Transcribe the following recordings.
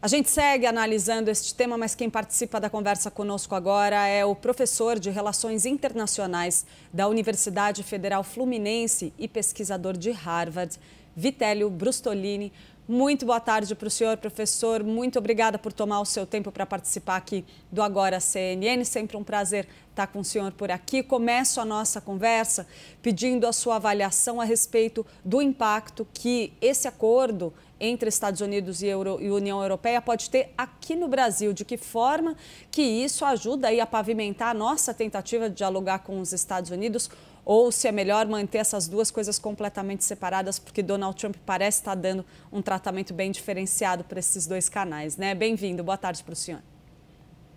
A gente segue analisando este tema, mas quem participa da conversa conosco agora é o professor de Relações Internacionais da Universidade Federal Fluminense e pesquisador de Harvard, Vitélio Brustolin. Muito boa tarde para o senhor, professor. Muito obrigada por tomar o seu tempo para participar aqui do Agora CNN. Sempre um prazer estar com o senhor por aqui. Começo a nossa conversa pedindo a sua avaliação a respeito do impacto que esse acordo entre Estados Unidos e União Europeia pode ter aqui no Brasil. De que forma que isso ajuda aí a pavimentar a nossa tentativa de dialogar com os Estados Unidos, ou se é melhor manter essas duas coisas completamente separadas, porque Donald Trump parece estar dando um tratamento bem diferenciado para esses dois canais, né? Bem-vindo, boa tarde para o senhor.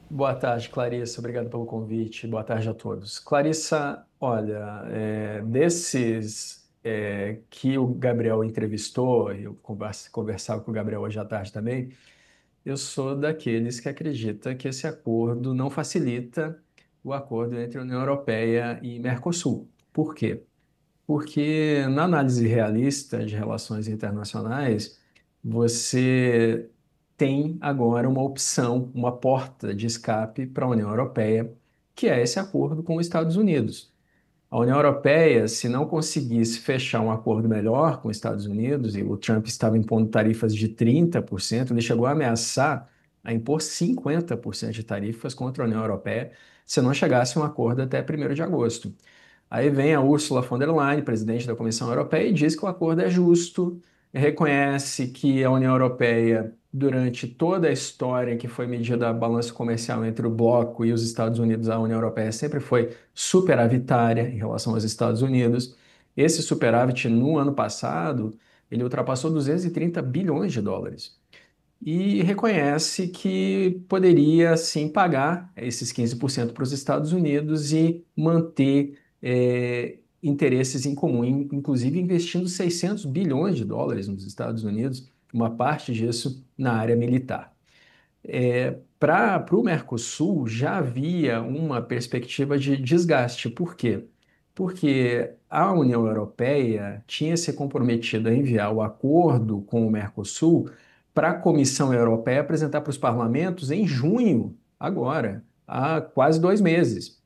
Boa tarde, Clarissa. Obrigado pelo convite. Boa tarde a todos. Clarissa, olha, desses que o Gabriel entrevistou, eu conversava com o Gabriel hoje à tarde também, eu sou daqueles que acredita que esse acordo não facilita o acordo entre a União Europeia e Mercosul. Por quê? Porque na análise realista de relações internacionais, você tem agora uma opção, uma porta de escape para a União Europeia, que é esse acordo com os Estados Unidos. A União Europeia, se não conseguisse fechar um acordo melhor com os Estados Unidos, e o Trump estava impondo tarifas de 30%, ele chegou a ameaçar a impor 50% de tarifas contra a União Europeia se não chegasse a um acordo até 1º de agosto. Aí vem a Ursula von der Leyen, presidente da Comissão Europeia, e diz que o acordo é justo, reconhece que a União Europeia, durante toda a história que foi medida a balança comercial entre o bloco e os Estados Unidos, a União Europeia sempre foi superavitária em relação aos Estados Unidos. Esse superávit, no ano passado, ele ultrapassou 230 bilhões de dólares. E reconhece que poderia, sim, pagar esses 15% para os Estados Unidos e manter interesses em comum, inclusive investindo 600 bilhões de dólares nos Estados Unidos, uma parte disso na área militar. Para o Mercosul já havia uma perspectiva de desgaste. Por quê? Porque a União Europeia tinha se comprometido a enviar o acordo com o Mercosul para a Comissão Europeia apresentar para os parlamentos em junho, agora, há quase 2 meses,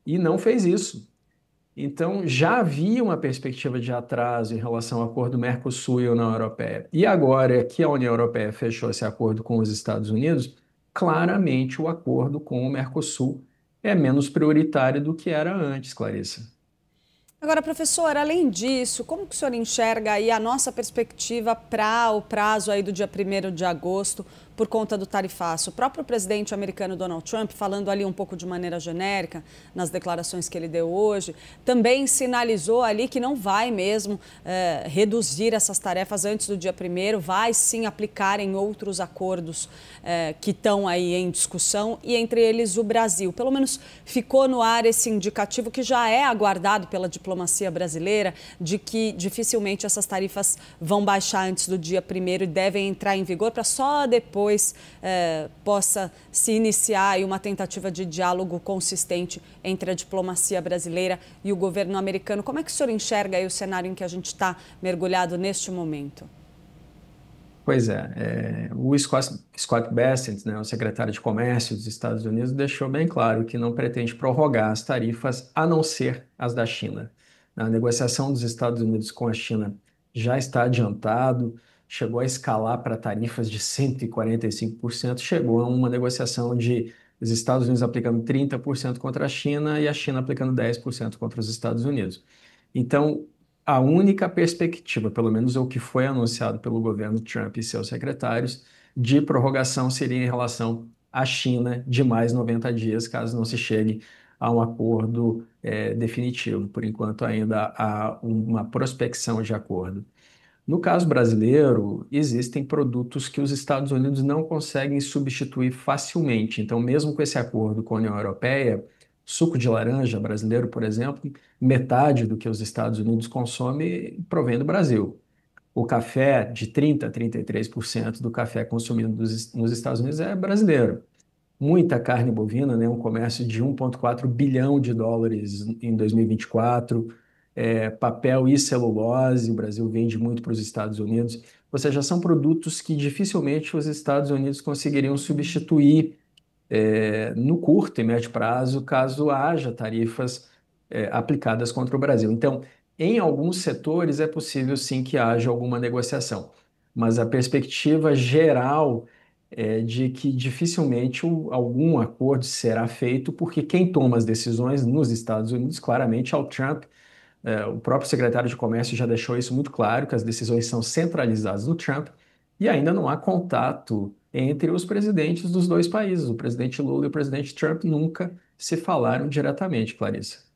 e não fez isso. Então, já havia uma perspectiva de atraso em relação ao acordo Mercosul e União Europeia. E agora que a União Europeia fechou esse acordo com os Estados Unidos, claramente o acordo com o Mercosul é menos prioritário do que era antes, Clarissa. Agora, professor, além disso, como que o senhor enxerga aí a nossa perspectiva para o prazo aí do dia 1º de agosto por conta do tarifaço? O próprio presidente americano Donald Trump, falando ali um pouco de maneira genérica nas declarações que ele deu hoje, também sinalizou ali que não vai mesmo reduzir essas tarefas antes do dia 1º, vai sim aplicar em outros acordos que estão aí em discussão, e entre eles o Brasil. Pelo menos ficou no ar esse indicativo que já é aguardado pela diplomacia brasileira, de que dificilmente essas tarifas vão baixar antes do dia 1º e devem entrar em vigor para só depois possa se iniciar aí uma tentativa de diálogo consistente entre a diplomacia brasileira e o governo americano. Como é que o senhor enxerga aí o cenário em que a gente está mergulhado neste momento? Pois é, o Scott Bessent, né, o secretário de Comércio dos Estados Unidos, deixou bem claro que não pretende prorrogar as tarifas a não ser as da China. A negociação dos Estados Unidos com a China já está adiantado, chegou a escalar para tarifas de 145%, chegou a uma negociação de os Estados Unidos aplicando 30% contra a China e a China aplicando 10% contra os Estados Unidos. Então, a única perspectiva, pelo menos o que foi anunciado pelo governo Trump e seus secretários, de prorrogação seria em relação à China de mais 90 dias, caso não se chegue a um acordo definitivo. Por enquanto, ainda há uma prospecção de acordo. No caso brasileiro, existem produtos que os Estados Unidos não conseguem substituir facilmente. Então, mesmo com esse acordo com a União Europeia, suco de laranja brasileiro, por exemplo, metade do que os Estados Unidos consomem provém do Brasil. O café, de 30% a 33% do café consumido nos Estados Unidos é brasileiro. Muita carne bovina, né? Um comércio de 1,4 bilhão de dólares em 2024. Papel e celulose, o Brasil vende muito para os Estados Unidos. ou seja, são produtos que dificilmente os Estados Unidos conseguiriam substituir no curto e médio prazo, caso haja tarifas aplicadas contra o Brasil. Então, em alguns setores é possível sim que haja alguma negociação, mas a perspectiva geral é de que dificilmente algum acordo será feito, porque quem toma as decisões nos Estados Unidos claramente é o Trump. O próprio secretário de Comércio já deixou isso muito claro, que as decisões são centralizadas no Trump, e ainda não há contato entre os presidentes dos dois países. O presidente Lula e o presidente Trump nunca se falaram diretamente, Clarissa.